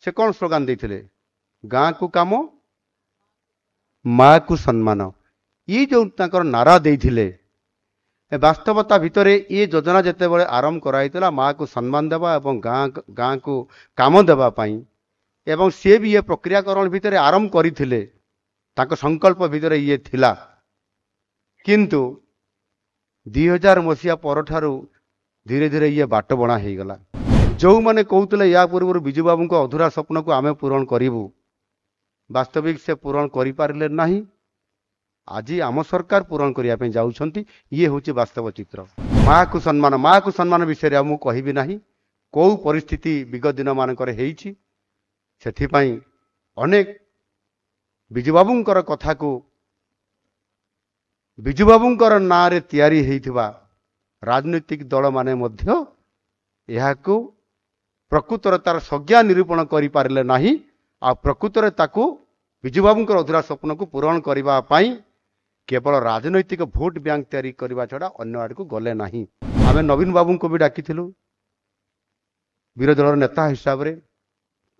से कौन स्लोगान देते गाँ को काम माँ को सम्मान ये जो नारा देते वास्तवता भितर ये योजना जिते बड़े आरंभ कराइला माँ को सम्मान देवा और गाँ को काम देवाई एवं सी भी ये प्रक्रियाकरण भितर आरंभ करते संकल्प भितर ये थिला किंतु 2000 मसीहा परठारु धीरे धीरे ये बाट बणा हो गला जो मैंने कहते या पूर्व विजु बाबू को अधूरा स्वप्न को आम पूरण करूँ वास्तविक से पूरण करें ना आज आम सरकार पूरण करने जाऊँगी ये हूँ वास्तव चित्र माँ को सम्मान विषय मुझे कहबी ना कौ परिस्थिति विगत दिन मानक से अनेक विजुबाबूंकर कथा को विजुबाबूंकर ना रे तैयारी होइथिबा राजनीतिक दल माने मध्य यहाकू प्रकृतर तार संज्ञा निरूपण करि पारले नाही आ प्रकृतर ताकू विजुबाबूंकर अधूरा स्वप्न को पूरण करबा पई केवल राजनैतिक भोट बैंक तैयारी करबा छडा अन्य आड़ को गले नाही आमे नवीन बाबू को भी डाकिथिलु विरोधी दल नेता हिसाब रे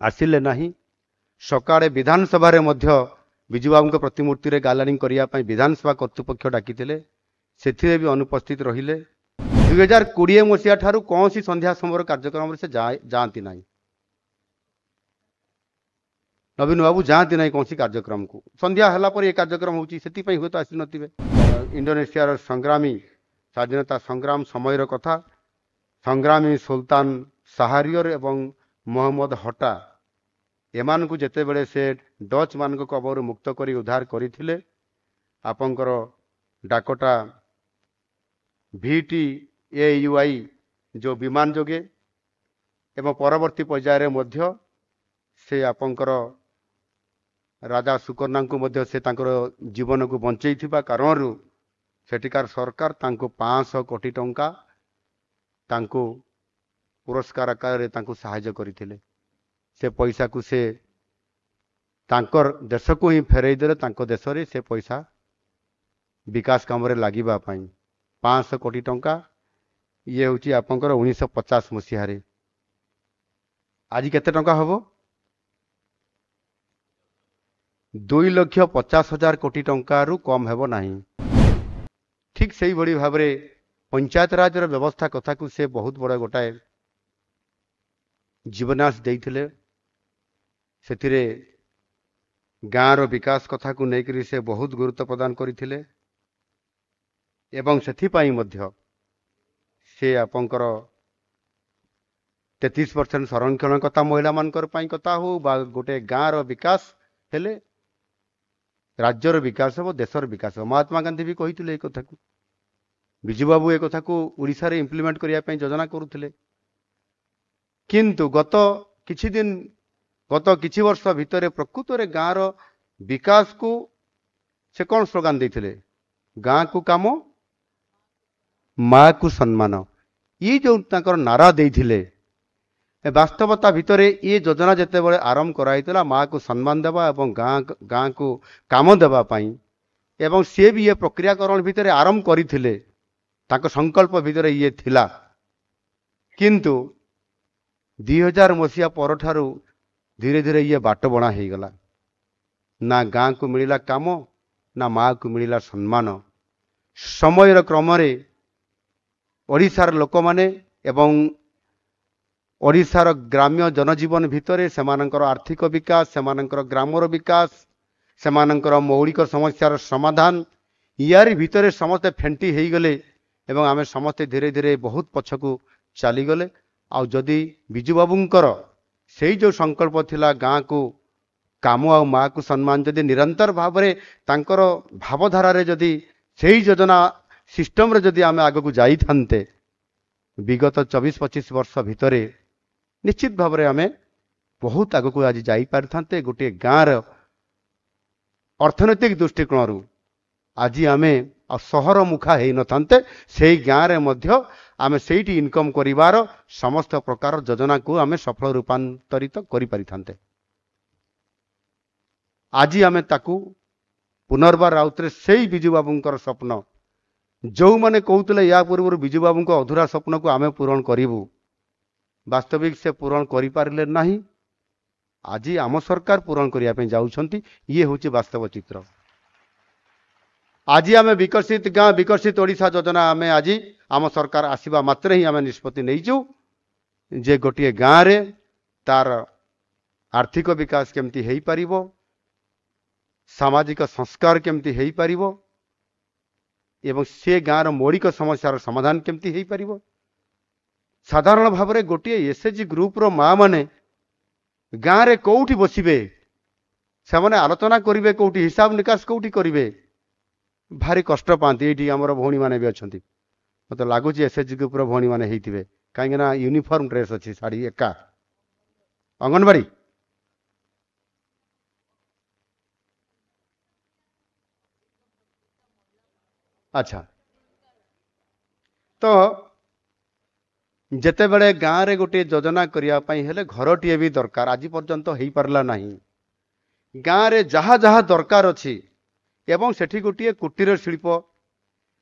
आसिले नाही सकाळे विधानसभा रे मध्य विजुबाबू प्रतिमूर्ति रे गालानी करने विधानसभा कर्तृपक्ष डाकिथिले सेथिरे भी अनुपस्थित रहिले 2020 मसीहा ठारू कौन सी संध्या समर कार्यक्रम से जाती ना नवीन बाबू जाती ना कौन सी कार्यक्रम को संध्या हला पर ये कार्यक्रम होची सेति हुए तो आसी नथिबे इंडोनेशिया संग्रामी स्वाधीनता संग्राम समय कथा संग्रामी सुल्तान शाहरियर एवं मोहम्मद हटा एमान को जेते बेले से डच मान को कबर मुक्त करी उद्धार करथिले आपंकर डाकोटा VTAUI जो विमान जोगे एवं परवर्ती पर्यायर मध्य से आपंकर राजा सुकर्णा को मध्य से तांकर जीवन को बंचई थिबा कारणरू सेटिकार सरकार तांको 500 कोटी टंका तांको पुरस्कार आकार रे तांको सहायता करथिले से पैसा को से तांकर देश को ही फेरई देले तांको देश रे से पैसा विकास काम रे लागिबा पई 500 कोटी टंका ये हूँ आपंकर 1950 मसीह आज केते टंका हबो 2,50,000 कोटी टंका रु कम हेबो नाही ठीक सही बड़ी भाव रे पंचायत राज व्यवस्था कथा को से बहुत बड़ा गोटाए जीवनाश देइथिले सेथिरे गाँव रो विकास कथा को लेकर से बहुत गुरुत्व प्रदान करथिले एवं सेथिपाई मध्य से आपंकर 33% संरक्षण कथा महिला मानकर पाई कथा हो बा गोटे गाँव रो विकास हेले राज्यर विकास हो देशर विकास हो महात्मा गांधी भी कही कथा को विजु बाबू ए कथा को ओडिशा रे इम्प्लीमेंट करिया पई योजना करुथिले किंतु गत किछि वर्ष भितर प्रकृत रे गाँव रो विकास को से कौन स्लोगान देते गाँ को काम माँ को सम्मान ये जो नारा देते वास्तवता भितर ये योजना जिते बड़े आरंभ कराइला माँ को सम्मान देवा और गाँ को काम देवाई एवं सी भी ये प्रक्रियाकरण भितर आरंभ करते संकल्प भितर ये थिला किंतु 2000 मसीहा परठारु धीरे धीरे ये बाट बणा हो गला ना गाँ को मिलला काम ना माँ को मिलला सम्मान समय क्रम ओडिशार लोक माने एवं ओडिशार ग्राम्य जनजीवन भितर सेमानंकर आर्थिक विकास सेमानंकर ग्रामर विकास सेमानंकर मौलिक समस्यार समाधान यार भितर समस्ते फेंटी हो गले एवं आमे समस्ते धीरे धीरे बहुत पछकू चलीगले आउ जदि विजु बाबूंकर से जो संकल्प थिला गाँ को काम आ माँ को सम्मान जदि निरंतर भाव में तांकर भावधारा रे जदि से योजना सिस्टम रे जदि आमे आगे को जाई थांते विगत 24-25 वर्ष भितर निश्चित भाव में आमे बहुत आगे को आज जाई पारि थांते गोटे गाँव अर्थनैतिक दृष्टिकोण आज आमे सहर मुखा हो न थांते से गाँव रे मध्य आमे सेठी इनकम करिवार समस्त प्रकार योजना को आमे सफल रूपांतरित करि पारि थांते आज आमे ताकू पुनर्बार आउतरे से विजु बाबूंकर स्वप्न जो मैंने कहते या पूर्व विजु बाबू को अधूरा स्वप्न को आमे पूरण करूँ वास्तविक से पूरण करें ना आज आम सरकार पूरण करने जाऊँच ये हूँ वास्तव चित्र। आज आम विकसित गाँ विकसित ओडिशा योजना आम आज आम सरकार आसवा मात्र ही आम निष्पत्ति नहींचु जे गोटे गाँव रे तार आर्थिक विकास केमती हो पारिबो, सामाजिक संस्कार केमती हो पारिबो एवं से गाँव मौलिक समस्यार समाधान केमती हो पारिबो। साधारण भाव में गोटे एसएचजी ग्रुप रो माँ माने गाँव रे कोठी बसिबे से माने आलोचना करिवे कोठी हिसाब निकास कोठी करिवे भारी कष्ट पाती। ये आमर भौणी मैंने भी अच्छा मत लगुच एसएचजी ग्रुप रो भौणी मैंने होते कहीं यूनिफॉर्म ड्रेस अच्छी शाढ़ी एका अंगनवाड़ी अच्छा तो जेते बड़े गाँव रे गोटे योजना करने हेले घरटीए भी दरकार आज पर्यंत हो पारला नहीं। गाँव रे जहाँ जहाँ दरकार अच्छी एवं सेठी गोटे कुटीर शिल्प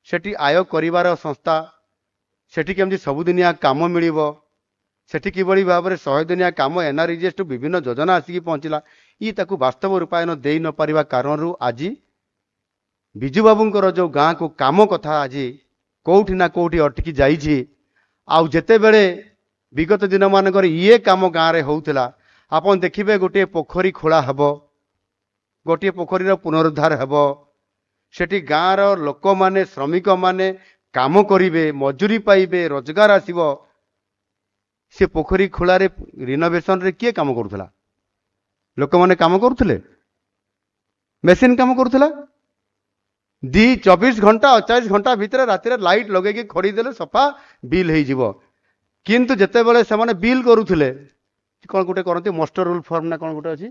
सेठी आय करिवार संस्था सेठी केमती सबुदिनिया काम मिलिबो सेठी किभली भाव में 100 दिनिया काम एनआरईजीएस टू विभिन्न योजना आसिक पहुँचला ये ताकू वास्तव रूपायन दे न पारिबा कारणरू आज बिजू बाबूंकर जो गाँ को काम कथा आज कोठी ना कोठी अटकी जाइछि। आउ जेते बेले विगत दिन मानकर ये काम गाँव रे होउतला आपन देखिबे गोटे पोखरी खोला हबो गोटे पोखरीर पुनरुद्धार हेबो सेठी गाँव लोक माने श्रमिक माने काम करिवे मजूरी पाइबे रोजगार आसीबो। से पोखरी खोलारे रिनोवेशन रे किए काम करुथला लोक माने काम करुथले मेसीन काम करुथला 24 घंटा 48 घंटा भितर राति लाइट लगे खड़ीदेले सफा बिल हो जीवो। किंतु जेते बेले से माने बिल करुथले कौन गोटे करती मास्टर रूल फॉर्म ना कौन गोटे अच्छी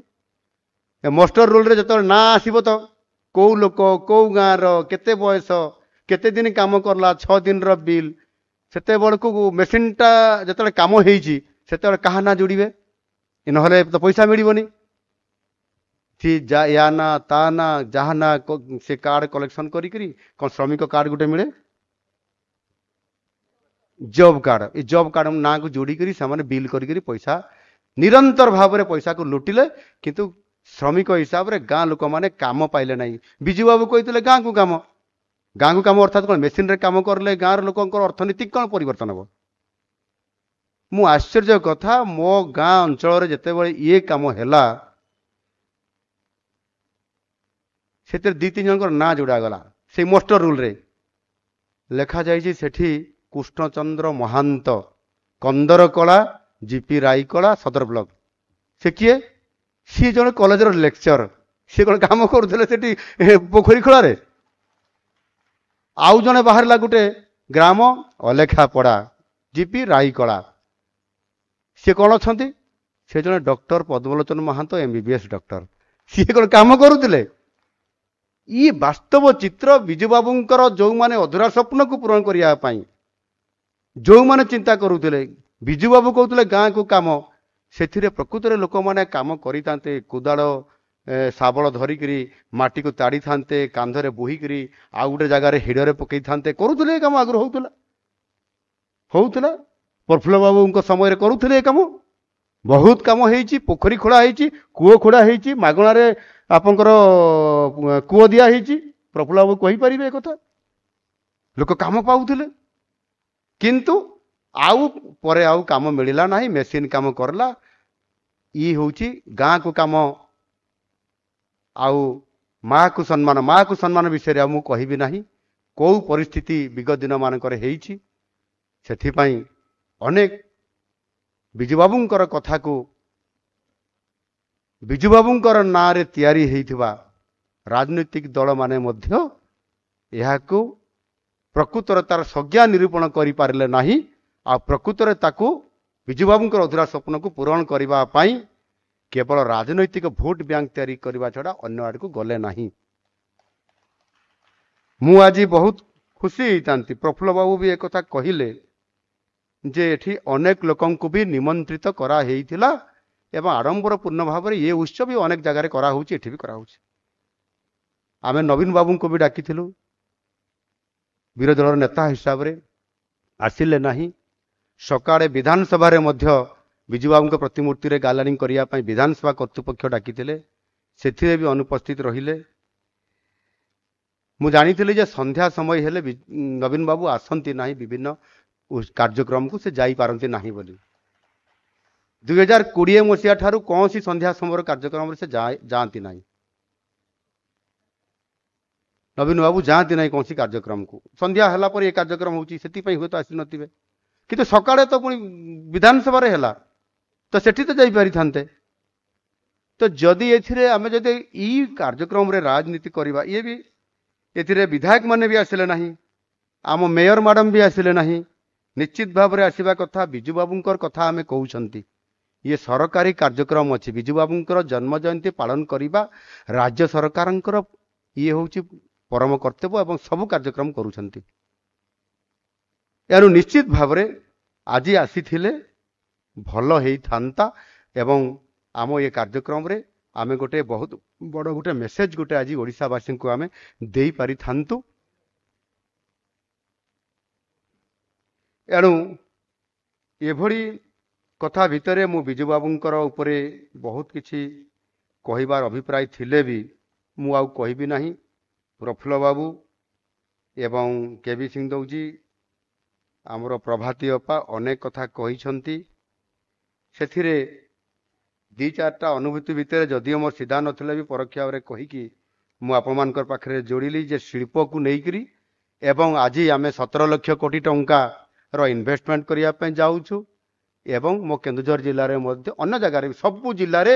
मास्टर रूल रे जत ना आसीबो तो कौ लोक कौ गाँव केते बयस केते दिन काम करला 6 दिन रो बिल सेते बड़को मेसीन टा जत काम होईची सेते कहा ना जोड़िबे नहले तो पैसा मिलबनी थी जा या ना ता ना जहाँ ना से कार्ड कलेक्शन करी कौन श्रमिक कार्ड गोटे मिले जॉब कार्ड ना को जोड़ी करी से बिल करी पैसा निरंतर भाव में पैसा को लुटिले किंतु श्रमिक हिसाब रे गाँ लोक माने काम पाइले नहीं। बिजू बाबू कहते गाँ को काम अर्थात कौन मेसीन रे काम करले गाँव लोकंकर अर्थनीतिक कौन परिवर्तन हम मु आश्चर्य कथा मो गाँ अंचल जिते बड़े ये काम हैला से 2-3 जनकर ना जोड़ा गला से मास्टर रूल रे लेखा जाइए सेठी कृष्णचंद्र महांत कंदर कला जीपी रायकला सदर ब्लॉक से किए सी जन कॉलेज लेक्चर सी कौन काम करुले पोखरी खोल आउ जने बाहर गोटे ग्राम अलेखा पड़ा जीपी रायकला सी कौन अच्छा से जन doctor Padmalochan महांत MBBS doctor C कौन काम करुले ये वास्तव चित्र बिजू बाबूंकर जो माने अधूरा स्वप्न को पूरण करने जो माने चिंता करुले बिजू बाबू कहते गाँ को काम से प्रकृत में लोक मैंने काम करते कोदाड़ शाबल धरिकी माटी को ताड़ी था कांधरे बोहिकी आउ गोटे जगार हिड़े पकई था करुले काम आगु होता प्रफुल्ल बाबू समय करुले काम बहुत काम होती पोखरी खोड़ा होती कूओ खोड़ा होती मागणार आपंकर कूओ दिया प्रफुल्ल बाबू कहींपर एक कथा लोक काम पाऊले किंतु आउ परे आउ काम मिलला नहीं मेसीन काम करला ये हूँ गाँ को काम आउ माँ को सम्मान विषय मुझे कहबी ना कौ परिस्थिति विगत दिन मानकर से अनेक बिजू बाबूंकर कथा को बिजू बाबूंकर ना रे तैयारी होइथिबा राजनीतिक दल माने मध्य यहाकू प्रकृतर तार संज्ञा निरूपण करि पारले नाही आ प्रकृतर ताकू बिजू बाबूंकर अधूरा स्वप्न को पूरण करबा पाई केवल राजनैतिक भोट बैंक तैयारी करबा छड़ा अन्य आड़ को गले नाही। मु आज बहुत खुशी होइतांती प्रफुल्ल बाबू भी एक कथा कहिले जे एठी अनेक लोकन को भी निमंत्रित करा हेइथिला एवं आडंबर पूर्ण भाव में ये उत्सव भी अनेक जगह करा होउची एठी भी करा होउची। आमे नवीन बाबू को भी डाकिथिलु विरोधी दल नेता हिसाब रे आसिले नाही सकाळे विधानसभा रे मध्य ବିଜୁ ବାବୁଙ୍କ ପ୍ରତିମୂର୍ତ୍ତିରେ ଗାଲାରିଂ କରିବା ପାଇଁ ବିଧାନସଭା କର୍ତ୍ତୃପକ୍ଷ ଡାକିଥିଲେ, ସେଥିରେ ବି ଅନୁପସ୍ଥିତ ରହିଲେ। ମୁଁ ଜାଣିଥିଲି ଯେ ସନ୍ଧ୍ୟା ସମୟ ହେଲେ ନବୀନ ବାବୁ ଆସନ୍ତି ନାହିଁ, ବିଭିନ୍ନ କାର୍ଯ୍ୟକ୍ରମକୁ ସେ ଯାଇପାରନ୍ତି ନାହିଁ ବୋଲି। 2020 ମସିହା ଠାରୁ କୌଣସି ସନ୍ଧ୍ୟା ସମୟର କାର୍ଯ୍ୟକ୍ରମରେ ସେ ଯାଆନ୍ତି ନାହିଁ। ନବୀନ ବାବୁ ଯାଆନ୍ତି ନାହିଁ କୌଣସି କାର୍ଯ୍ୟକ୍ରମକୁ। ସନ୍ଧ୍ୟା ହେଲା ପରେ ଏ କାର୍ଯ୍ୟକ୍ରମ ହେଉଛି, ସେଥିପାଇଁ ହୁଏତ ଆସିନଥିବେ। କିନ୍ତୁ ସକାଳେ ତ ପୁଣି ବିଧାନସଭାରେ ହେଲା, ତ ସେଠି ତ ଯାଇପାରିଥାନ୍ତେ। ତ ଯଦି ଏଥିରେ ଆମେ ଯଦି ଏଇ କାର୍ଯ୍ୟକ୍ରମରେ ରାଜନୀତି କରିବା, ଇଏ ବି ଏଥିରେ ବିଧାୟକ ମାନେ ବି ଆସିଲେ ନାହିଁ, ଆମ ମେୟର ମ୍ୟାଡାମ ବି ଆସିଲେ ନାହିଁ। ନିଶ୍ଚିତ ଭାବରେ ଆସିବା କଥା। ବିଜୁ ବାବୁଙ୍କର କଥା ଆମେ କହୁଛନ୍ତି, ଇଏ ସରକାରୀ କାର୍ଯ୍ୟକ୍ରମ ଅଛି। ବିଜୁ ବାବୁଙ୍କର ଜନ୍ମ ଜୟନ୍ତୀ ପାଳନ କରିବା ରାଜ୍ୟ ସରକାରଙ୍କର ଇଏ ହେଉଛି ପରମ କର୍ତ୍ତବ୍ୟ ଏବଂ ସବୁ କାର୍ଯ୍ୟକ୍ରମ କରୁଛନ୍ତି। ଏଣୁ ନିଶ୍ଚିତ ଭାବରେ ଆଜି ଆସିଥିଲେ ଭଲ ହେଇଥାନ୍ତା ଏବଂ ଆମ ଏ କାର୍ଯ୍ୟକ୍ରମରେ ଆମେ ଗୋଟେ ବହୁତ ବଡ଼ ଗୋଟେ ମେସେଜ ଗୋଟେ ଆଜି ଓଡ଼ିଶାବାସୀଙ୍କୁ ଆମେ ଦେଇପାରିଥାନ୍ତୁ। ଏଣୁ ଏଭଳି କଥା ଭିତରେ ମୁଁ ବିଜୁ ବାବୁଙ୍କର ଉପରେ ବହୁତ କିଛି କହିବାର ଅଭିପ୍ରାୟ ଥିଲେ ବି ମୁଁ ଆଉ କହିବି ନାହିଁ। ପ୍ରଫୁଲ୍ଲ ବାବୁ ଏବଂ କେବି ସିଂ ଦଉଜୀ, ଆମର ପ୍ରଭାତୀ ଅପା ଅନେକ କଥା କହିଛନ୍ତି। ସେଥିରେ 2-4ଟା ଅନୁଭୂତି ଭିତରେ ଯଦିଓ ମୋର ସିଧା ନଥିଲେ ବି ପରୋକ୍ଷ ଭାବରେ କହିକି ମୁଁ ଆପଣମାନଙ୍କର ପାଖରେ ଯୋଡ଼ିଲି ଯେ ଶିଳ୍ପକୁ ନେଇକରି ଏବଂ ଆଜି ଆମେ 17 ଲକ୍ଷ କୋଟି ଟଙ୍କାର ଇନଭେଷ୍ଟମେଣ୍ଟ କରିବା ପାଇଁ ଯାଉଛୁ ଏବଂ ମୋ କେନ୍ଦୁଝର ଜିଲ୍ଲାରେ ମଧ୍ୟ ଅନ୍ୟ ଜାଗାରେ ସବୁ ଜିଲ୍ଲାରେ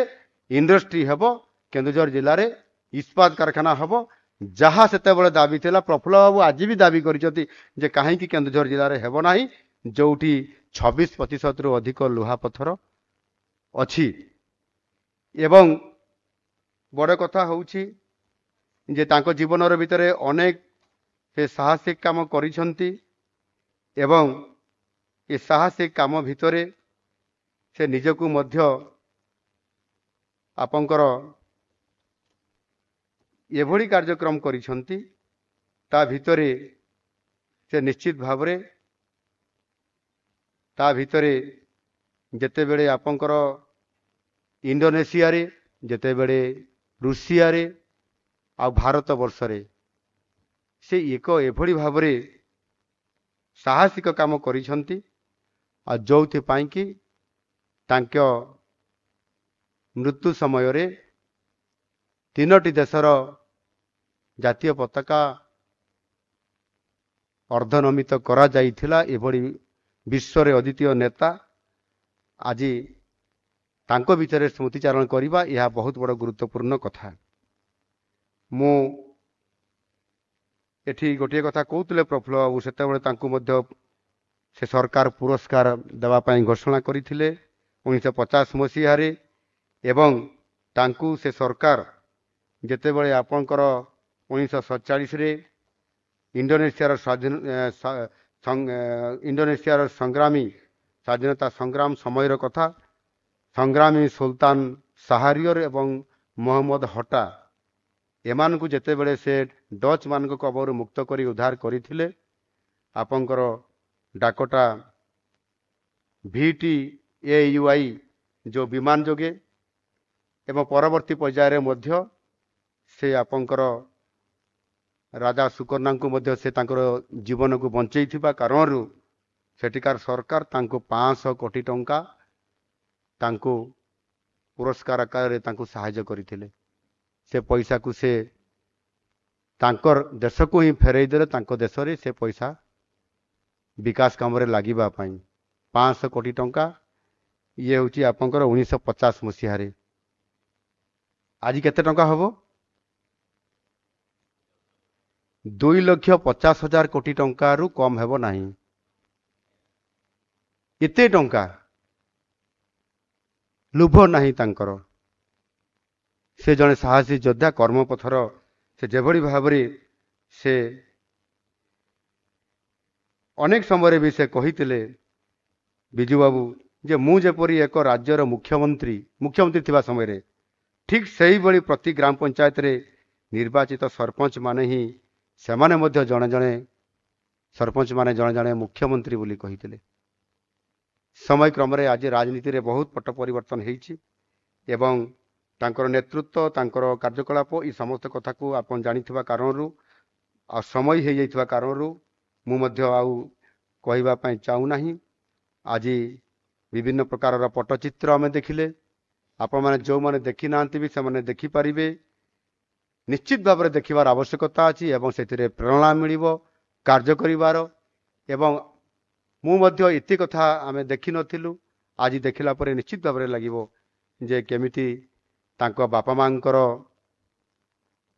ଇଣ୍ଡଷ୍ଟ୍ରି ହେବ। କେନ୍ଦୁଝର ଜିଲ୍ଲାରେ ଇସ୍ପାତ କାରଖାନା ହେବ। ଯାହା ସେତେବେଳେ ଦାବି ଥିଲା, ପ୍ରଫୁଲ୍ଲ ବାବୁ ଆଜି ବି ଦାବି କରିଛନ୍ତି ଯେ କାହିଁକି କେନ୍ଦୁଝର ଜିଲ୍ଲାରେ ହେବ ନାହିଁ, ଯୋଉଠି 26% ଅଧିକ ଲୁହାପଥର ଅଛି। ଏବଂ ବଡ଼ କଥା ହେଉଛି ଯେ ତାଙ୍କ ଜୀବନର ଭିତରେ ଅନେକ ସେ ସାହସିକ କାମ କରିଛନ୍ତି ଏବଂ ଏ ସାହସିକ କାମ ଭିତରେ ସେ ନିଜକୁ ମଧ୍ୟ ଆପଣଙ୍କର ଏଭଳି କାର୍ଯ୍ୟକ୍ରମ କରିଛନ୍ତି, ତା ଭିତରେ ସେ ନିଶ୍ଚିତ ଭାବରେ ତା ଭିତରେ ଯେତେବେଳେ ଆପଣଙ୍କର ଇଣ୍ଡୋନେସିଆରେ, ଯେତେବେଳେ ରୁଷିଆରେ ଆଉ ଭାରତ ବର୍ଷରେ ସେ ଏକ ଏଭଳି ଭାବରେ ସାହସିକ କାମ କରିଛନ୍ତି ଆଉ ଯୋଉଥିପାଇଁ କି ତାଙ୍କ ମୃତ୍ୟୁ ସମୟରେ 3ଟି ଦେଶର ଜାତୀୟ ପତାକା ଅର୍ଦ୍ଧନମିତ କରାଯାଇଥିଲା। ଏଭଳି ବିଶ୍ୱରେ ଅଦ୍ୱିତୀୟ ନେତା ଆଜି ତାଙ୍କ ଭିତରେ ସ୍ମୃତିଚାରଣ କରିବା ଏହା ବହୁତ ବଡ଼ ଗୁରୁତ୍ୱପୂର୍ଣ୍ଣ କଥା। ମୁଁ ଏଠି ଗୋଟିଏ କଥା କହୁଥିଲେ ପ୍ରଫୁଲ୍ଲ ବାବୁ, ସେତେବେଳେ ତାଙ୍କୁ ମଧ୍ୟ ସେ ସରକାର ପୁରସ୍କାର ଦେବା ପାଇଁ ଘୋଷଣା କରିଥିଲେ 1950 ମସିହାରେ ଏବଂ ତାଙ୍କୁ ସେ ସରକାର ଯେତେବେଳେ ଆପଣଙ୍କର 1947ରେ ଇଣ୍ଡୋନେସିଆର ସଂଗ୍ରାମୀ ସ୍ୱାଧୀନତା ସଂଗ୍ରାମ ସମୟର କଥା, ସଂଗ୍ରାମୀ ସୁଲତାନ ସାହାରିୟର ଏବଂ ମହମ୍ମଦ ହଟା ଏମାନଙ୍କୁ ଯେତେବେଳେ ସେ ଡଚ୍ ମାନଙ୍କ କବଳରୁ ମୁକ୍ତ କରି ଉଦ୍ଧାର କରିଥିଲେ, ଆପଣଙ୍କର ଡାକଟା VTAUI ଯେଉଁ ବିମାନ ଯୋଗେ ଏବଂ ପରବର୍ତ୍ତୀ ପର୍ଯ୍ୟାୟରେ ମଧ୍ୟ ସେ ଆପଣଙ୍କର ରାଜା ସୁକର୍ଣ୍ଣାଙ୍କୁ ମଧ୍ୟ ସେ ତାଙ୍କର ଜୀବନକୁ ବଞ୍ଚେଇଥିବା କାରଣରୁ ସେଠିକାର ସରକାର ତାଙ୍କୁ 500 କୋଟି ଟଙ୍କା ତାଙ୍କୁ ପୁରସ୍କାର ଆକାରରେ ତାଙ୍କୁ ସାହାଯ୍ୟ କରିଥିଲେ। ସେ ପଇସାକୁ ସେ ତାଙ୍କର ଦେଶକୁ ହିଁ ଫେରେଇ ଦେଲେ। ତାଙ୍କ ଦେଶରେ ସେ ପଇସା ବିକାଶ କାମରେ ଲାଗିବା ପାଇଁ 500 କୋଟି ଟଙ୍କା ଇଏ ହେଉଛି ଆପଣଙ୍କର 1950 ମସିହାରେ। ଆଜି କେତେ ଟଙ୍କା ହେବ? 2,50,000 କୋଟି ଟଙ୍କାରୁ କମ୍ ହେବ ନାହିଁ। ଏତେ ଟଙ୍କା ଲୋଭ ନାହିଁ ତାଙ୍କର। ସେ ଜଣେ ସାହସୀ ଯୋଦ୍ଧା, କର୍ମପଥର ସେ ଯେଭଳି ଭାବରେ ସେ ଅନେକ ସମୟରେ ବି ସେ କହିଥିଲେ ବିଜୁ ବାବୁ ଯେ ମୁଁ ଯେପରି ଏକ ରାଜ୍ୟର ମୁଖ୍ୟମନ୍ତ୍ରୀ ଥିବା ସମୟରେ ଠିକ୍ ସେଇଭଳି ପ୍ରତି ଗ୍ରାମ ପଞ୍ଚାୟତରେ ନିର୍ବାଚିତ ସରପଞ୍ଚ ମାନେ ହିଁ ସେମାନେ ମଧ୍ୟ ଜଣେ ଜଣେ ସରପଞ୍ଚ ମାନେ ଜଣେ ଜଣେ ମୁଖ୍ୟମନ୍ତ୍ରୀ ବୋଲି କହିଥିଲେ। समय क्रम आज राजनीति रे बहुत पट परिवर्तन होइछि एवं तांकर नेतृत्व तांकर कार्यकलाप ई समस्त कथा को आपन जानिथिबा कारणरू आ समय हो जाइथिबा कारणरू मु मध्य आउ कहबा पई चाहू नाही। आज विभिन्न प्रकार पट्टचित्र आम देखिले आपण माने जो माने देखि नांती भी से माने देखि परिबे निश्चित भाव में देखिबार आवश्यकता अछि एवं सेतिरे प्रेरणा मिलिबो कार्य करिवार एवं मु मध्य एते कथा आमे देखि नथिलु आज देखिला परे निश्चित भाव में लागिबो जे केमिति तांको बापा मांकर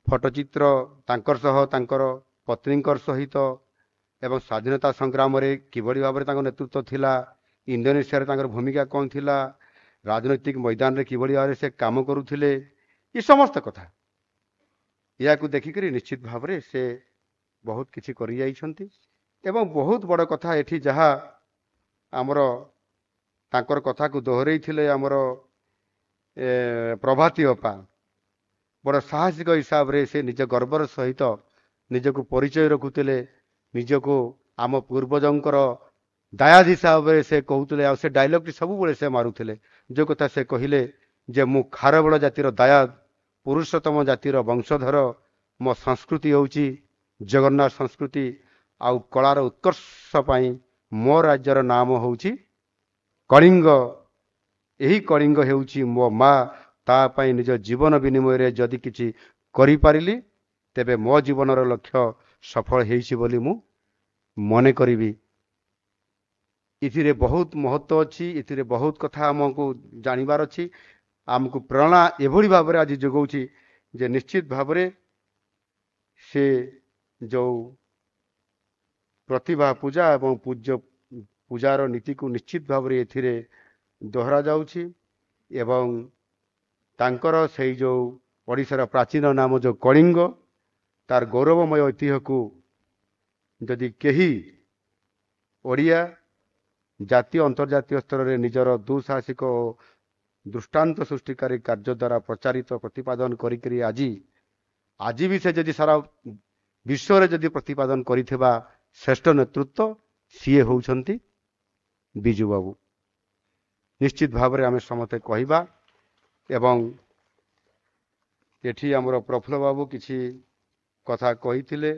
फोटोचित्र तांकर सह तांकर पत्नीकर सहित एवं स्वाधीनता संग्राम रे किबड़ी भाव में नेतृत्व थिला इंडोनेशिया रे तांकर भूमिका कौन थिला राजनैतिक मैदान रे किबड़ी भाव से काम करुथिले ये समस्त कथा या को देखिकरी निश्चित भाव में से बहुत किछि करि जाइछंती एवं बहुत बड़ कथा एठी जहा आमर तांकर कथा को दोहरई थिले आमर प्रभाती अपा बड़ साहसिक हिसाब रे से निज गर्वर सहित निजको परिचय रखुतिले निजको आम पूर्वजंकर दायाद हिसाब से कहते आ से डायलॉग सब बड़े से मारुथिले जो कथा से कहले जे मु खारबड़ जातिर दायाद पुरुषोत्तम जातिर वंशधर मो संस्कृति होउची जगन्नाथ संस्कृति आउ कलार उत्कर्ष पाई मो राज्यर नाम होउची कलिंग यही कलिंग हेउची मो माँ ता पाई निज जीवन विनिमय रे जदि किछि करि पारिली तेबे मो जीवनर लक्ष्य सफल हेइछि बोली मु मने करिबी। इथिरे बहुत महत्व अच्छी इथिरे बहुत कथा आमको जानिबार अच्छी आमको प्रेरणा एभली भाव में आज जोगाउछि जे निश्चित भाव में से जो प्रतिभा पूजा एवं पूज्य पूजार नीति को निश्चित भाव में एथिरे दोहरा जाउछि एवं तांकर से जो ओडिशार प्राचीन नाम जो कलिंग तार गौरवमय ऐतिह्य को जदि केही ओडिया जातीय अंतर्जातीय स्तर में निजर दुसाहसिक दृष्टांत सृष्टिकारी कार्य द्वारा प्रचारित प्रतिपादन करी आज भी से जदि सारा विश्व रे जदि प्रतिपादन करिथिबा श्रेष्ठ नेतृत्व सीए होउछंती बिजू बाबू। निश्चित भाव में आम समते कहबा एवं एठी हमर प्रफुल्ल बाबू किछि कथा कहिथिले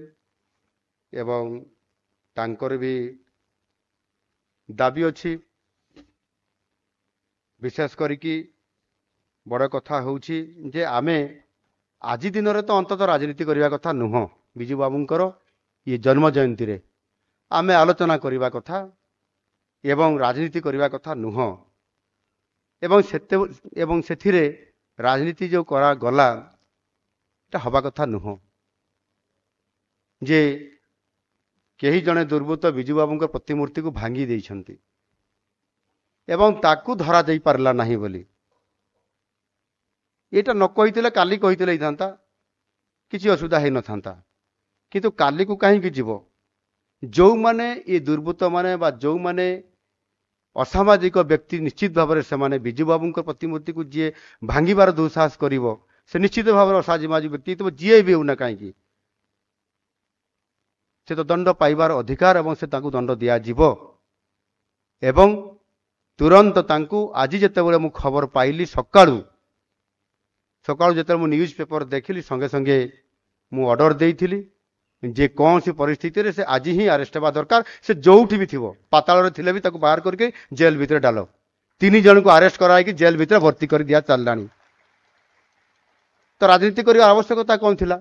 एवं तांकर भी दाबी अच्छी विशेष करिकी बड़ कथा होउछि जे आमे आज दिन रे तो अंततः राजनीति करबा कथा नुह बिजू बाबूंकर ये जन्म जयंती रे आमे आलोचना करबा कथा एवं राजनीति करबा कथा नुह एवं सेथिरे राजनीति जो करा गला एटा हवा कथा नुह जे केही जने दुर्बृत्त बिजू बाबूंकर प्रतिमूर्ति को भांगी देइछंती एवं ताकू धरा जाई पारला नाही बोली एटा न कहितले काली कहितले इथांता किछि असुविधा हे न थांता किंतु काली को काहे कि जीवो जो माने ये दुर्बृत्त माने बा जो माने असामाजिक व्यक्ति निश्चित भाव में से बिजू बाबूंकर प्रतिमूर्ति को जी भांगिबार दुस्साहस करिवो से निश्चित भाव में असामाजिक व्यक्ति तो जी भी होना कहीं से तो दंड पाइबार अधिकार एवं से तांकु दंड दिया जीवो एवं तुरंत तांकु आज जेतेबेले मु खबर पाइली सकाळू जेते मु न्यूज पेपर देखिली संगे संगे मु ऑर्डर देइथिली जे कौन सी परिस्थिति रे से आज ही अरेस्ट हेबा दरकार से जोठी भी थिवो पाताल रे थिले भी ताकु बाहर करके जेल भीतर डालो 3 जन को अरेस्ट कराई कि जेल भीतर भर्ती कर दिया चललानी तो राजनीति करिया आवश्यकता कौन थिला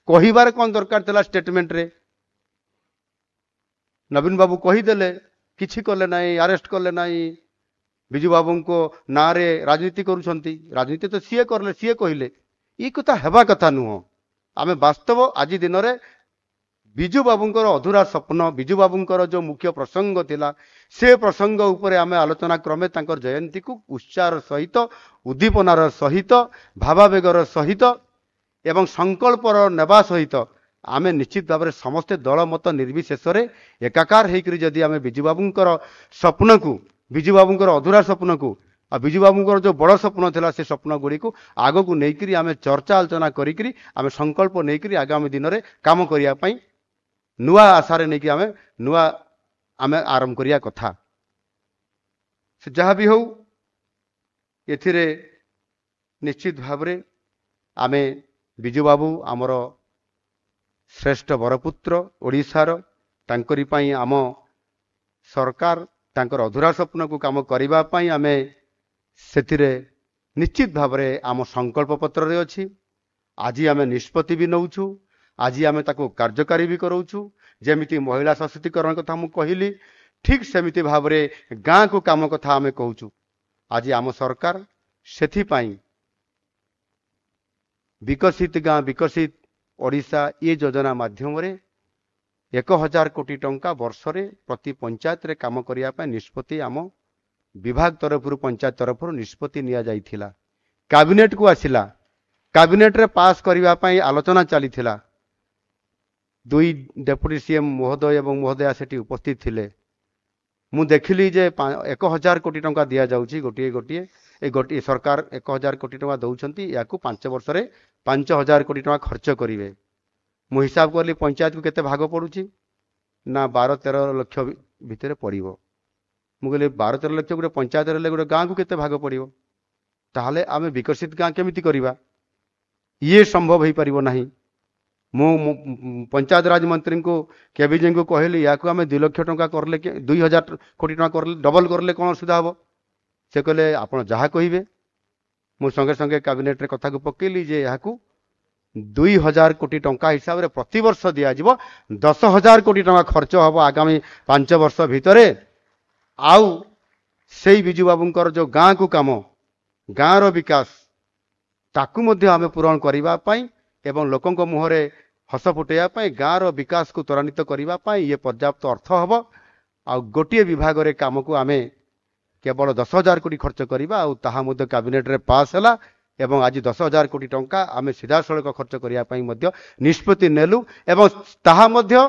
कहिबार कौन दरकार थिला स्टेटमेंट रे नवीन बाबू कहीदेले किछि कले नाई अरेस्ट कले नाई बिजू बाबू को ना रे राजनीति करुछंती राजनीति तो सीए करले सीए कहिले ई कथा हेबा कथा नुह आमे वास्तव आज दिन रे बिजू बाबूंकर अधूरा स्वप्न बिजू बाबूंकर जो मुख्य प्रसंग थिला से प्रसंग उपरे आमे आलोचना क्रमे तांकर जयंती को उत्साह सहित उद्दीपनार सहित भावावेगर सहित एवं संकल्पर नेबा सहित आमे निश्चित भाव में समस्ते दल मत निर्विशेष एकाकार होकर जदि आमे बिजू बाबूंकर स्वप्न को बिजू बाबूंकर अधूरा स्वप्न को आ बिजू बाबूंकर जो बड़ स्वप्न थिला से स्वप्न गुड़ी को आग को लेकर आमे चर्चा आलोचना करी आमे संकल्प लेकर आगामी दिन में काम करिया पई नुआ आशारे नहीं आमे नुआ आमे आरंभ करिया कथा से जहाँ भी हो एथिरे निश्चित भावरे आमे बिजू बाबू आमर श्रेष्ठ बरपुत्र ओडिशार तांकरी पाई आम सरकार तांकर अधूरा स्वप्न को काम करिबा पाई आमे सेथिरे निश्चित भावरे आम संकल्प पत्र रे अछि। आज आमे निष्पत्ति भी नौछु, आज आमे ताको कार्यकारी भी करूछु। जेमिति महिला सशक्तिकरण कथा मु कहली ठीक सेमिति भावरे गाँ को काम कथा आमे कहूछु। आज आम सरकार सेथि पाई विकसित गाँ विकसित ओडिशा ये योजना माध्यम रे 1000 कोटी टंका वर्ष रे प्रति पंचायत रे काम करिया पाई निष्पत्ति आम विभाग तरफ पंचायत तरफ निष्पत्ति निया जाइथिला। कैबिनेट को आसिला, कैबिनेट रे पास करिया पाई आलोचना चलीथिला। दुई डेप्यूटी सीएम महोदय एवं महोदया सेठी उपस्थित थिले। मु देखिली जे 1000 कोटी टंका दिया जाउची गोटिए गोटिए ए गोटिए सरकार 1000 कोटी टंका दउछंती याकू 5 वर्ष रे 5000 कोटी टंका खर्च करिवे। मु हिसाब करली पंचायत को केते भाग पड़ुची ना 12-13 लाख भितर पड़िबो। मु कहली 12-13 लाख गोटे पंचायत रे गोटे गाँ को केते भाग पड़िबो, ताहले आमे विकसित गाँ केमिति करिबा? ये संभव हो पारिबो नाही। मु पंचायत राज मंत्री को केबीजे को कहली या आम 2 लाख टंका करले 2000 कोटी टंका करले डबल करले कौन असुविधा हम? से कहले आपण जहाँ कहिबे। मु संगे संगे कैबिनेट रे कथा को पकेली जे या 2000 कोटी टंका हिसाब रे प्रति वर्ष दिया जिवो 10,000 कोटी टंका खर्च हबो आगामी 5 वर्ष भितरे। आउ सेई बिजू बाबूंकर जो गाँ को काम गाँ रो विकास ताकू मध्य आमे पूरण करिबा पाई एवं लोकंक मुहरे हस फुटेया पाई गाँ रो विकास को त्वरान्वित करिबा पाई ये पर्याप्त अर्थ हबो। आ गोटिए विभाग रे काम को आमे केवल 10,000 कोटी खर्च करिबा आ ताहा मध्य कैबिनेट रे पास हला एवं आज 10,000 कोटी टंका आमे सीधा सड़क खर्च करिया पाई मध्य निष्पत्ति नेलु एवं ताहा मध्य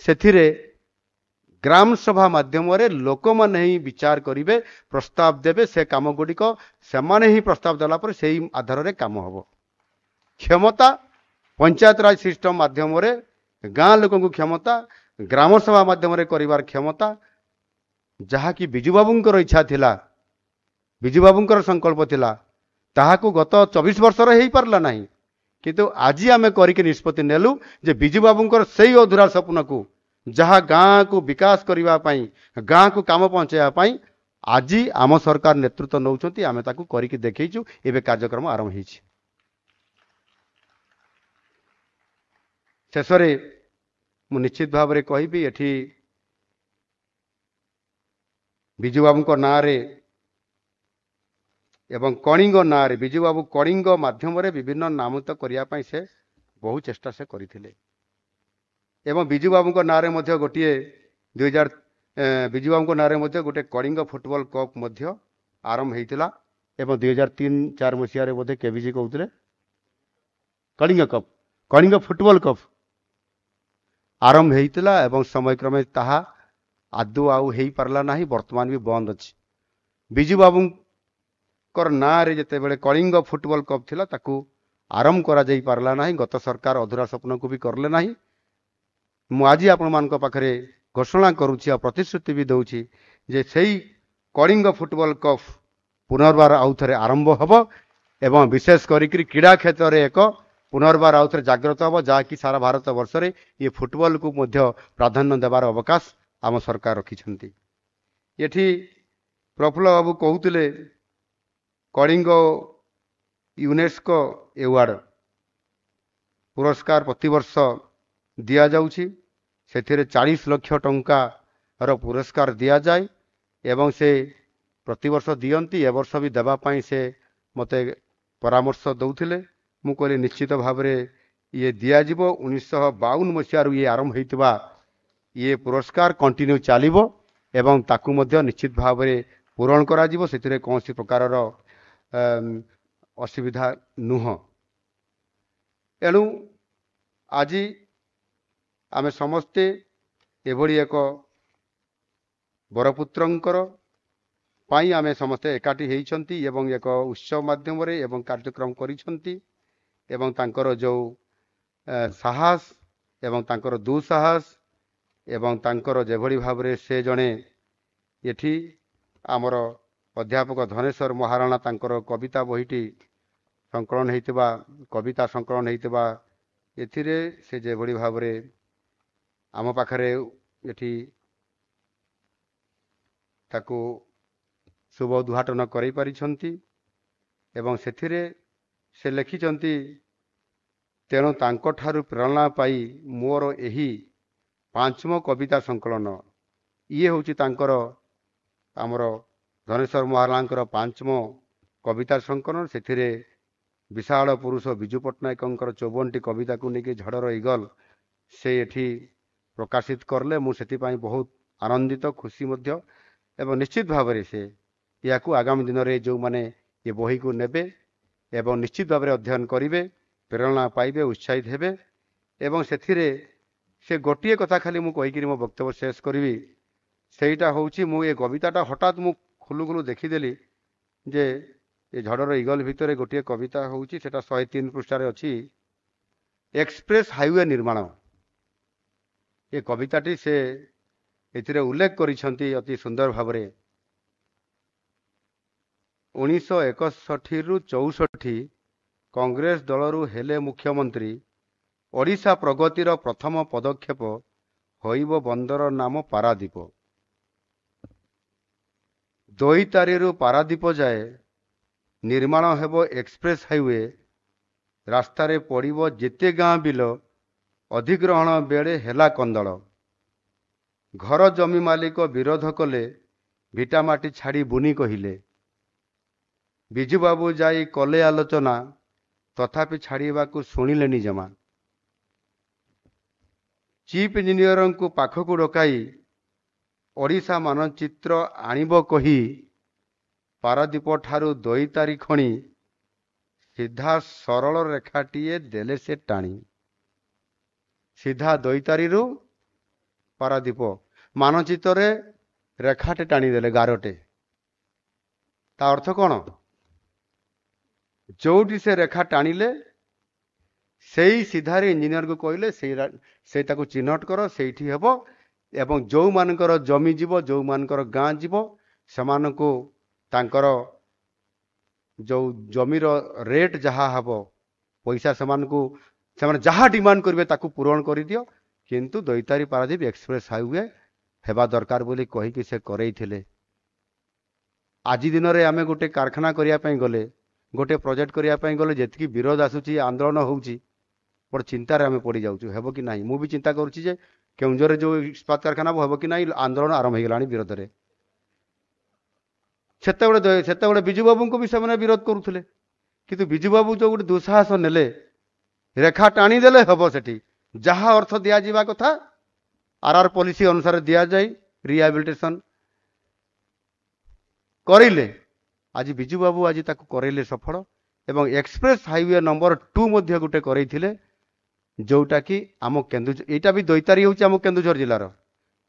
सेथिरे ग्राम सभा माध्यम रे लोक माने ही विचार करिवे, प्रस्ताव देवे, से काम गुड़िक से माने ही प्रस्ताव देला पर सेही आधार रे काम हबो। क्षमता पंचायत राज सिस्टम माध्यम रे गाँ लोक को क्षमता ग्राम सभा माध्यम रे करिवार क्षमता जहा कि बिजू बाबूंकर इच्छा थिला, बिजू बाबूंकर संकल्प थिला, ताहाकू गत 24 वर्ष रे हेई पारला नाही। किंतु आज आमे करिके निष्पत्ति नेलु जे बिजू बाबूंकर सेही अधूरा सपन को जहाँ गाँ को विकास करिवा पाई गाँ को काम पहुंचाया पाई आज आम सरकार नेतृत्व नौचंती आमे ताकू करिके देखैछु। एबे कार्यक्रम आरंभ हेछि। शेषरे मु निश्चित भाव रे कहिबी एठी बिजू बाबू को नाँ रे एवं कणिंग नाँ रे बिजू बाबू कणिंग माध्यम रे विभिन्न नामित करिया पाई से बहु चेष्टा से करिथिले एवं बिजू बाबू को नाँ रे मध्य गोटिए 2000 बिजू बाबू को नाँ रे मध्य गोटे कलिंग फुटबॉल कप मध्य आरंभ हेइतिला एवं 2003-4 मसीहा रे बोधे केबीजी कहउतले Kalinga cup Kalinga football cup आरंभ हेइतिला एवं समय क्रमे ताहा आदु आउ हेई पारला नाही। वर्तमान भी बंद अछि। बिजू बाबू कर नाँ रे जते बेले कलिंग फुटबॉल कप थिला ताकू आरंभ करा जाई पारला नाही। गत सरकार अधूरा स्वप्न को भी करले नाही। मु आज आपण मान पाखरे घोषणा करुछि आ प्रतिश्रुति भी दउछि जे सेही कलिंग फुटबॉल कप पुनर्बार आउ थरे आरंभ हबो एवं विशेष करिकरी क्रीड़ा क्षेत्र रे एक पुनर्बार आउ थरे जागृत हबो जहा कि सारा भारत वर्ष रे ये फुटबॉल को मध्य प्राधान्य देवार अवकाश आम सरकार रखिछंती। एठी प्रफुल्ल बाबू कहउतले कलिंग यूनेस्को अवार्ड पुरस्कार प्रतिवर्ष दिया जाउछि। सेथिरे 40 लाख टंका रो पुरस्कार दिया जाय एवं से प्रतिवर्ष दियंती ए वर्ष भी देबा पाई से मते परामर्श दउथिले। मु कहली निश्चित भाव रे ये दिया जिवो। 1952 मसीहा ये आरंभ हेइतबा ये पुरस्कार कंटिन्यू चलिबो एवं ताकू मध्य निश्चित भाव रे पूरण करा जिवो। सेथिरे कोनसी प्रकार रो असुविधा नुह। एणु आज आमे समस्ते एभली एक बरपुत्रंकर पाई आमे समस्ते एकाठी हेइछंती एवं एक उत्सव माध्यम रे एवं कार्यक्रम करिछंती एवं तांकर जो साहस एवं तांकर दुसाहस एवं तांकर जेभली भाव रे से जणे ଏଠି ଆମର ଅଧ୍ୟାପକ ଧନେଶ୍ୱର ମହାରଣା ତାଙ୍କର କବିତା ବହିଟି ସଂକଳନ ହେଇଥିବା କବିତା ସଂକଳନ ହେଇଥିବା ଏଥିରେ ସେ ଯେଭଳି ଭାବରେ ଆମ ପାଖରେ ଏଠି ତାକୁ ଶୁଭ ଉଦ୍ଘାଟନ କରିପାରିଛନ୍ତି ଏବଂ ସେଥିରେ ସେ ଲେଖିଛନ୍ତି, ତେଣୁ ତାଙ୍କଠାରୁ ପ୍ରେରଣା ପାଇ ମୋର ଏହି ପାଞ୍ଚମ କବିତା ସଂକଳନ, ଇଏ ହେଉଛି ତାଙ୍କର ଆମର ଧନେଶ୍ୱର ମହାରଣାଙ୍କର ପାଞ୍ଚମ କବିତା ସଂକଳନ। ସେଥିରେ ବିଶାଳ ପୁରୁଷ ବିଜୁ ପଟ୍ଟନାୟକଙ୍କର 54ଟି କବିତାକୁ ନେଇକି ଝଡ଼ର ଇଗଲ ସେ ଏଠି ପ୍ରକାଶିତ କଲେ। ମୁଁ ସେଥିପାଇଁ ବହୁତ ଆନନ୍ଦିତ, ଖୁସି ମଧ୍ୟ, ଏବଂ ନିଶ୍ଚିତ ଭାବରେ ସେ ଏହାକୁ ଆଗାମୀ ଦିନରେ ଯେଉଁମାନେ ଏ ବହିକୁ ନେବେ ଏବଂ ନିଶ୍ଚିତ ଭାବରେ ଅଧ୍ୟୟନ କରିବେ, ପ୍ରେରଣା ପାଇବେ, ଉତ୍ସାହିତ ହେବେ। ଏବଂ ସେଥିରେ ସେ ଗୋଟିଏ କଥା ଖାଲି ମୁଁ କହିକିରି ମୋ ବକ୍ତବ୍ୟ ଶେଷ କରିବି, ସେଇଟା ହେଉଛି ମୁଁ ଏ କବିତାଟା ହଠାତ୍ ମୁଁ ଖୁଲୁ ଦେଖିଦେଲି ଯେ ଏ ଝଡ଼ର ଇଗଲ ଭିତରେ ଗୋଟିଏ କବିତା ହେଉଛି, ସେଟା 103 ପୃଷ୍ଠାରେ ଅଛି, ଏକ୍ସପ୍ରେସ ହାଇୱେ ନିର୍ମାଣ। ଏ କବିତାଟି ସେ ଏଥିରେ ଉଲ୍ଲେଖ କରିଛନ୍ତି ଅତି ସୁନ୍ଦର ଭାବରେ। 1961ରୁ 64 କଂଗ୍ରେସ ଦଳରୁ ହେଲେ ମୁଖ୍ୟମନ୍ତ୍ରୀ, ଓଡ଼ିଶା ପ୍ରଗତିର ପ୍ରଥମ ପଦକ୍ଷେପ ହୋଇବ ବନ୍ଦର ନାମ ପାରାଦୀପ। ଦୋଇତାରିରୁ ପାରାଦୀପ ଯାଏ ନିର୍ମାଣ ହେବ ଏକ୍ସପ୍ରେସ ହାଇୱେ। ରାସ୍ତାରେ ପଡ଼ିବ ଯେତେ ଗାଁ ବିଲ, ଅଧିଗ୍ରହଣ ବେଳେ ହେଲା କନ୍ଦଳ। ଘର ଜମି ମାଲିକ ବିରୋଧ କଲେ, ଭିଟାମାଟି ଛାଡ଼ି ବୁନି କହିଲେ। ବିଜୁବାବୁ ଯାଇ କଲେ ଆଲୋଚନା, ତଥାପି ଛାଡ଼ିବାକୁ ଶୁଣିଲେନି ଜମା। ଚିଫ୍ ଇଞ୍ଜିନିୟରଙ୍କୁ ପାଖକୁ ଡକାଇ ଓଡ଼ିଶା ମାନଚିତ୍ର ଆଣିବ କହି, ପାରାଦୀପ ଠାରୁ ଦୋଇତାରି ଖଣି, ସିଧା ସରଳ ରେଖାଟିଏ ଦେଲେ ସେ ଟାଣି। ସିଧା ଦୋଇତାରିରୁ ପାରାଦୀପ ମାନଚିତ୍ରରେ ରେଖାଟେ ଟାଣିଦେଲେ, ଗାରଟେ। ତା ଅର୍ଥ କ'ଣ? ଯୋଉଠି ସେ ରେଖା ଟାଣିଲେ ସେଇ ସିଧାରେ ଇଞ୍ଜିନିୟରକୁ କହିଲେ ସେଇ ତାକୁ ଚିହ୍ନଟ କର, ସେଇଠି ହେବ। ଏବଂ ଯେଉଁମାନଙ୍କର ଜମି ଯିବ, ଯେଉଁମାନଙ୍କର ଗାଁ ଯିବ, ସେମାନଙ୍କୁ ତାଙ୍କର ଯେଉଁ ଜମିର ରେଟ୍ ଯାହା ହେବ, ପଇସା ସେମାନେ ଯାହା ଡିମାଣ୍ଡ କରିବେ ତାକୁ ପୂରଣ କରିଦିଅ, କିନ୍ତୁ ଦୋଇତାରି ପାରାଦୀପ ଏକ୍ସପ୍ରେସ ହାଇୱେ ହେବା ଦରକାର ବୋଲି କହିକି ସେ କରେଇଥିଲେ। ଆଜି ଦିନରେ ଆମେ ଗୋଟେ କାରଖାନା କରିବା ପାଇଁ ଗଲେ, ଗୋଟେ ପ୍ରୋଜେକ୍ଟ କରିବା ପାଇଁ ଗଲେ ଯେତିକି ବିରୋଧ ଆସୁଛି, ଆନ୍ଦୋଳନ ହେଉଛି, ବଡ଼ ଚିନ୍ତାରେ ଆମେ ପଡ଼ିଯାଉଛୁ, ହେବ କି ନାହିଁ। ମୁଁ ବି ଚିନ୍ତା କରୁଛି ଯେ କେଉଁଝରରେ ଯେଉଁ ଇସ୍ପାତ କାରଖାନା ହେବ କି ନାହିଁ, ଆନ୍ଦୋଳନ ଆରମ୍ଭ ହେଇଗଲାଣି ବିରୋଧରେ। ସେତେବେଳେ ବିଜୁବାବୁଙ୍କୁ ବି ସେମାନେ ବିରୋଧ କରୁଥିଲେ, କିନ୍ତୁ ବିଜୁବାବୁ ଯେଉଁ ଗୋଟେ ଦୁଃସାହସ ନେଲେ, ରେଖା ଟାଣିଦେଲେ ହେବ। ସେଠି ଯାହା ଅର୍ଥ ଦିଆଯିବା କଥା ଆର୍ଆର୍ ପଲିସି ଅନୁସାରେ ଦିଆଯାଇ ରିହାବିଲିଟେସନ କରିଲେ। ଆଜି ବିଜୁବାବୁ ଆଜି ତାକୁ କରେଇଲେ ସଫଳ। ଏବଂ ଏକ୍ସପ୍ରେସ ହାଇୱେ ନମ୍ବର 2 ମଧ୍ୟ ଗୋଟେ କରେଇଥିଲେ, ଯେଉଁଟାକି ଆମ କେନ୍ଦୁଝର, ଏଇଟା ବି ଦୋଇତାରି ହେଉଛି ଆମ କେନ୍ଦୁଝର ଜିଲ୍ଲାର,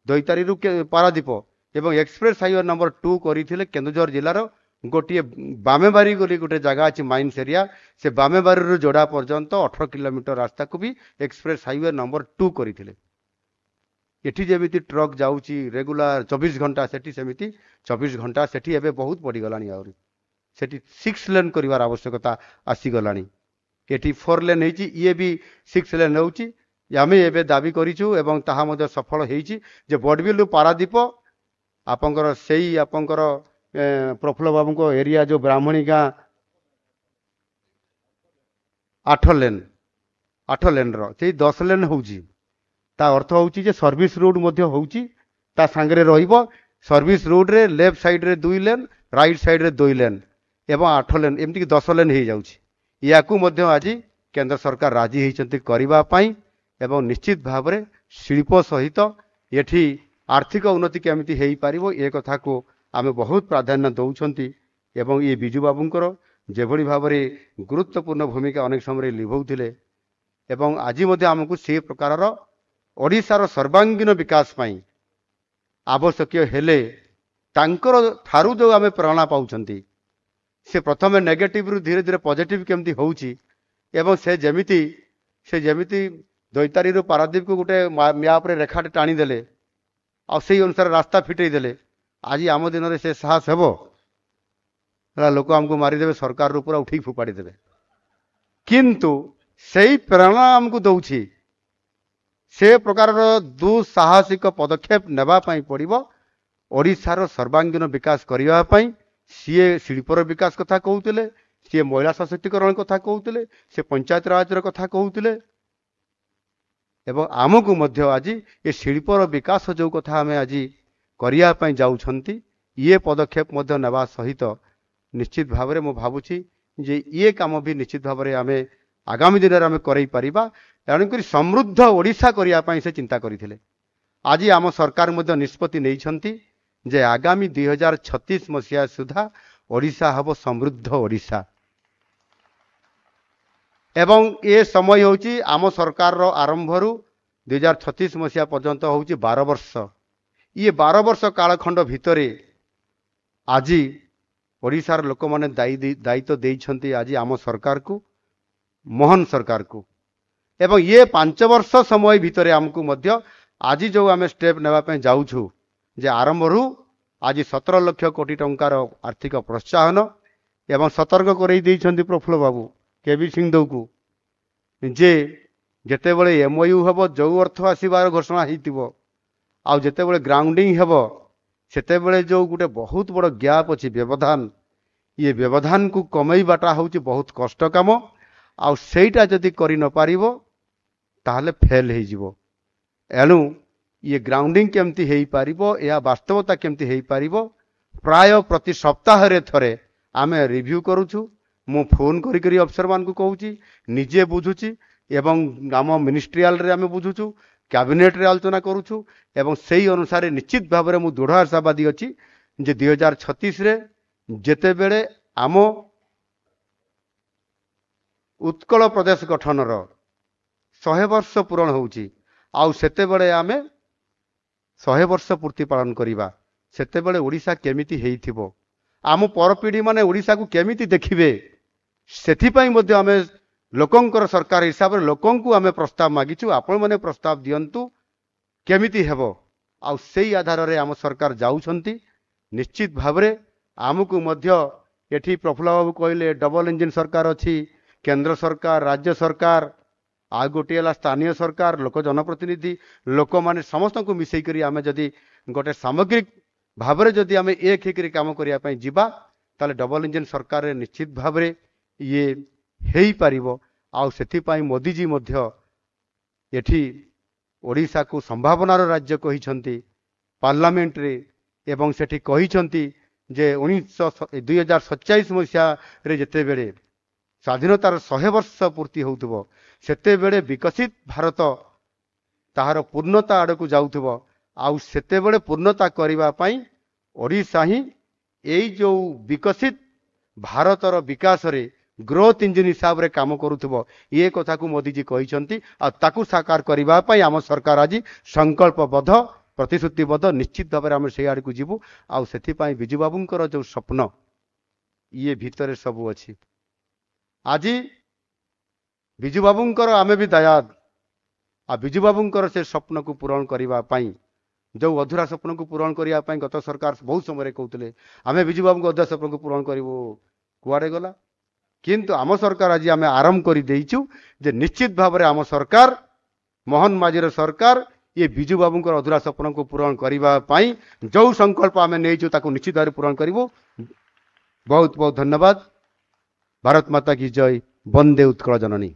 ଦୋଇତାରିରୁ ପାରାଦୀପ। ଏବଂ ଏକ୍ସପ୍ରେସ ହାଇୱେ ନମ୍ବର 2 କରିଥିଲେ କେନ୍ଦୁଝର ଜିଲ୍ଲାର ଗୋଟିଏ ବାମେବାରି ବୋଲି ଗୋଟେ ଜାଗା ଅଛି, ମାଇନ୍ସ ଏରିଆ। ସେ ବାମେବାରିରୁ ଯୋଡ଼ା ପର୍ଯ୍ୟନ୍ତ 18 କିଲୋମିଟର ରାସ୍ତାକୁ ବି ଏକ୍ସପ୍ରେସ ହାଇୱେ ନମ୍ବର 2 କରିଥିଲେ। ଏଠି ଯେମିତି ଟ୍ରକ୍ ଯାଉଛି ରେଗୁଲାର 24 ଘଣ୍ଟା, ସେଠି ସେମିତି 24 ଘଣ୍ଟା। ସେଠି ଏବେ ବହୁତ ବଢ଼ିଗଲାଣି, ଆହୁରି ସେଠି 6 ଲେନ୍ କରିବାର ଆବଶ୍ୟକତା ଆସିଗଲାଣି। ଏଠି 4 ଲେନ୍ ହେଇଛି, ଇଏ ବି 6 ଲେନ୍ ହେଉଛି। ଆମେ ଏବେ ଦାବି କରିଛୁ ଏବଂ ତାହା ମଧ୍ୟ ସଫଳ ହେଇଛି ଯେ ବଡ଼ବିଲରୁ ପାରାଦୀପ ଆପଣଙ୍କର ପ୍ରଫୁଲ୍ଲ ବାବୁଙ୍କ ଏରିଆ ଯେଉଁ ବ୍ରାହ୍ମଣୀ ଗାଁ 8 ଲେନ୍ର ସେଇ 10 ଲେନ୍ ହେଉଛି। ତା ଅର୍ଥ ହେଉଛି ଯେ ସର୍ଭିସ ରୋଡ୍ ମଧ୍ୟ ହେଉଛି, ତା ସାଙ୍ଗରେ ରହିବ। ସର୍ଭିସ ରୋଡ୍ରେ ଲେଫ୍ଟ ସାଇଡ୍ରେ 2 ଲେନ୍, ରାଇଟ୍ ସାଇଡ୍ରେ 2 ଲେନ୍ ଏବଂ 8 ଲେନ୍, ଏମିତିକି 10 ଲେନ୍ ହେଇଯାଉଛି। ୟାକୁ ମଧ୍ୟ ଆଜି କେନ୍ଦ୍ର ସରକାର ରାଜି ହେଇଛନ୍ତି କରିବା ପାଇଁ। ଏବଂ ନିଶ୍ଚିତ ଭାବରେ ଶିଳ୍ପ ସହିତ ଏଠି ଆର୍ଥିକ ଉନ୍ନତି କେମିତି ହେଇପାରିବ, ଏ କଥାକୁ ଆମେ ବହୁତ ପ୍ରାଧାନ୍ୟ ଦେଉଛନ୍ତି। ଏବଂ ଏ ବିଜୁବାବୁଙ୍କର ଯେଭଳି ଭାବରେ ଗୁରୁତ୍ୱପୂର୍ଣ୍ଣ ଭୂମିକା ଅନେକ ସମୟରେ ଲିଭଉଥିଲେ, ଏବଂ ଆଜି ମଧ୍ୟ ଆମକୁ ସେ ପ୍ରକାରର ଓଡ଼ିଶାର ସର୍ବାଙ୍ଗୀନ ବିକାଶ ପାଇଁ ଆବଶ୍ୟକୀୟ ହେଲେ ତାଙ୍କର ଠାରୁ ଯେଉଁ ଆମେ ପ୍ରେରଣା ପାଉଛନ୍ତି, ସେ ପ୍ରଥମେ ନେଗେଟିଭରୁ ଧୀରେ ଧୀରେ ପଜିଟିଭ କେମିତି ହେଉଛି। ଏବଂ ସେ ଯେମିତି ଦୋଇତାରିରୁ ପାରାଦୀପକୁ ଗୋଟେ ମ୍ୟାପ୍ରେ ରେଖାଟେ ଟାଣିଦେଲେ, ଆଉ ସେଇ ଅନୁସାରେ ରାସ୍ତା ଫିଟେଇ ଦେଲେ, आज आम दिन में से साहस हे लोक आमको मारिदेवे सरकार पूरा उठे फोपाड़ी देवे किंतु से प्रेरणा आमको दौची से प्रकार दुस्साहसिक पदक्षेप नेबाई पड़ो ओडिशार सर्वांगीन विकास करने सीए शिल्पर विकास कथा कहते सी महिला सशक्तिकरण कथा कहते से पंचायत राज कथा कहते एवं आमको मध्य आज ये शिल्पर विकास जो कथा आम आज करने जाऊँगी ये पदक्षेप नेवा सहित निश्चित भाव में भावुची जे ये काम भी निश्चित भाव में आम आगामी दिन में आम कर तेणुक समृद्ध ओडिशा करने से चिंता करते आज आम सरकार निष्पत्ति नहीं जे आगामी 2036 मसीहा सुधा ओडिशा हम समृद्ध ओडिशा एवं ये समय होची आम सरकार आरंभ 2036 मसीहा पर्यंत होची 12 वर्ष ये 12 वर्ष कालखंड भितर आज ओडिशार लोक मैंने दायित्व देइछंती आज आम सरकार को मोहन सरकार को एवं ये 5 वर्ष समय भितर आमको मध्य आज जो आम स्टेप नेवाई जाऊँ जे आरंभ आज 17 लाख कोटी टंकार आर्थिक प्रोत्साहन एवं सतर्क कर प्रफुल्ल बाबू केवी सिंह को जे जिते बड़े एमओयू हम जो अर्थ आसबार घोषणा होते ग्राउंडिंग हम सेते बड़े जो गोटे बहुत बड़ गैप अच्छी व्यवधान ये व्यवधान को कमईबाटा हूँ बहुत कष्ट कम आईटा जदि कर न पारिबो ताहले फेल हो एणु ये ग्राउंडिंग केमती हो पारिबो या वास्तवता केमती हो पारिबो प्राय प्रति सप्ताह रे थरे आमे रिव्यू करूछु मु फोन करी अफसर मान को कहूची निजे बुझुची एवं आम मिनिस्ट्रियल रे आमे बुझुछु कैबिनेट रे आलोचना करूछु एवं सेही अनुसार निश्चित भाव में मु दृढ़ आशावादी अच्छी जे 2036 रे जेते बेले आम उत्कल प्रदेश गठनर 100 वर्ष पूरण होउची आउ सेते बेले आमे 100 वर्ष पूर्ति पालन करिबा सेते बेले ओडिशा केमिति हेइथिबो आम परपीढ़ी माने ओडिशा को केमिति देखिबे सेथिपाई मध्ये आमे लोकंकर सरकार हिसाब रे लोकंकु आमे प्रस्ताव मागिछु आपण माने प्रस्ताव दियंतु केमिति हेबो आउ सेही आधार रे आम सरकार जाउछंती निश्चित भाव रे आमको मध्य एठी प्रफुल्ल बाबू कहले डबल इंजिन सरकार अच्छी केंद्र सरकार राज्य सरकार आ गोटे स्थानीय सरकार लोक जनप्रतिनिधि लोक माने समस्त को मिसई करी आमे जदि गोटे सामग्रिक भाव में जदि आमे एक होकर काम करने जीवा ताले डबल इंजिन सरकार रे निश्चित भाव में ये हेई पारिबो आउ सेथिपाई मोदी जी मध्य एठी ओडिशा को संभावनार राज्य कहिछंती पार्लियामेंट रे एवं सेठी कहिछंती जे 2047 मसीहा रे जेते बेले स्वाधीनतार 100 वर्ष पूर्ति होउथबो सेते बेले विकसित भारत ताहार पूर्णता आड़ को जाउथबो आउ सेते बेले पूर्णता करबा पई ओडिशा ही एई जो विकसित भारतर विकास रे ग्रोथ इंजिन हिसाब रे काम करुथबो ये कथा को मोदी जी कहिसंती आ ताकू साकार करबा पई आम सरकार आज संकल्पबद्ध प्रतिश्रुतिबद्ध निश्चित भाव में आम से आड़ को जीवु आउ सेथिपाई बिजू बाबूंकर जो स्वप्न ये भितर सबू अच्छी आज बिजू बाबूंकर आमे भी दयाद आ बिजू बाबूंकर से स्वप्न को पूरण करबा पई जो अधूरा स्वप्न को पूरण करने गत सरकार बहुत समय कहते आम बिजू बाबू अधूरा स्वप्न को पूरण करूँ कुआड़े गला किंतु आम सरकार आज आम आरंभ कर देइछु जे निश्चित भाव में आम सरकार मोहन माझीर सरकार ये बिजू बाबू अधूरा स्वप्न को पूरण करने जो संकल्प आम नहीं ताको निश्चित भाव पूरण करूँ। बहुत बहुत धन्यवाद। भारत माता की जय। वंदे उत्कल जननी।